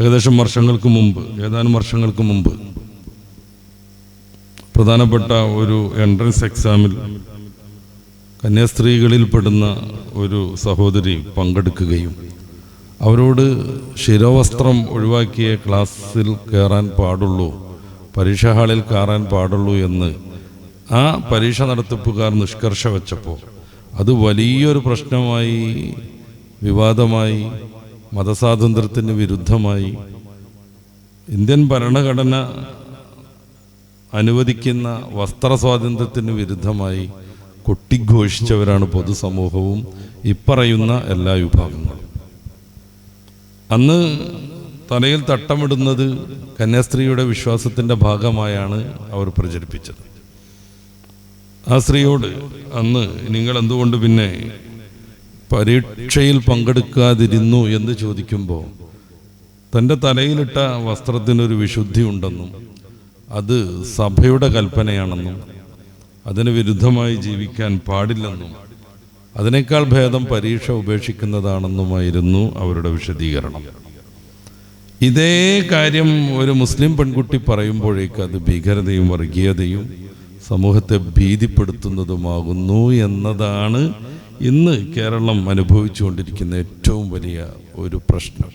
ഏതാനും വർഷങ്ങൾക്ക് മുമ്പ് പ്രധാനപ്പെട്ട ഒരു എൻട്രൻസ് എക്സാമിൽ കന്യാസ്ത്രീകളിൽ പെടുന്ന ഒരു സഹോദരി പങ്കെടുക്കുകയും അവരോട് ശിരോവസ്ത്രം ഒഴിവാക്കിയ ക്ലാസ്സിൽ കയറാൻ പാടുള്ളൂ, പരീക്ഷാ ഹാളിൽ കയറാൻ പാടുള്ളൂ എന്ന് ആ പരീക്ഷ നടത്തിപ്പുകാർ നിഷ്കർഷ വച്ചപ്പോൾ അത് വലിയൊരു പ്രശ്നമായി, വിവാദമായി, മതസ്വാതന്ത്ര്യത്തിന് വിരുദ്ധമായി, ഇന്ത്യൻ ഭരണഘടന അനുവദിക്കുന്ന വസ്ത്രസ്വാതന്ത്ര്യത്തിന് വിരുദ്ധമായി കൊട്ടിഘോഷിച്ചവരാണ് പൊതുസമൂഹവും ഇപ്പറയുന്ന എല്ലാ വിഭാഗങ്ങളും. അന്ന് തലയിൽ തട്ടമിടുന്നത് കന്യാസ്ത്രീയുടെ വിശ്വാസത്തിൻ്റെ ഭാഗമായാണ് അവർ പ്രചരിപ്പിച്ചത്. ആ സ്ത്രീയോട് അന്ന് നിങ്ങൾ എന്തുകൊണ്ട് പിന്നെ പരീക്ഷയിൽ പങ്കെടുക്കാതിരുന്നു എന്ന് ചോദിക്കുമ്പോൾ തൻ്റെ തലയിലിട്ട വസ്ത്രത്തിനൊരു വിശുദ്ധി ഉണ്ടെന്നും അത് സഭയുടെ കൽപ്പനയാണെന്നും അതിന് വിരുദ്ധമായി ജീവിക്കാൻ പാടില്ലെന്നും അതിനേക്കാൾ ഭേദം പരീക്ഷ ഉപേക്ഷിക്കുന്നതാണെന്നുമായിരുന്നു അവരുടെ വിശദീകരണം. ഇതേ കാര്യം ഒരു മുസ്ലിം പെൺകുട്ടി പറയുമ്പോഴേക്ക് അത് ഭീകരതയും വർഗീയതയും സമൂഹത്തെ ഭീതിപ്പെടുത്തുന്നതുമാകുന്നു എന്നതാണ് ഇന്ന് കേരളം അനുഭവിച്ചുകൊണ്ടിരിക്കുന്ന ഏറ്റവും വലിയ ഒരു പ്രശ്നം.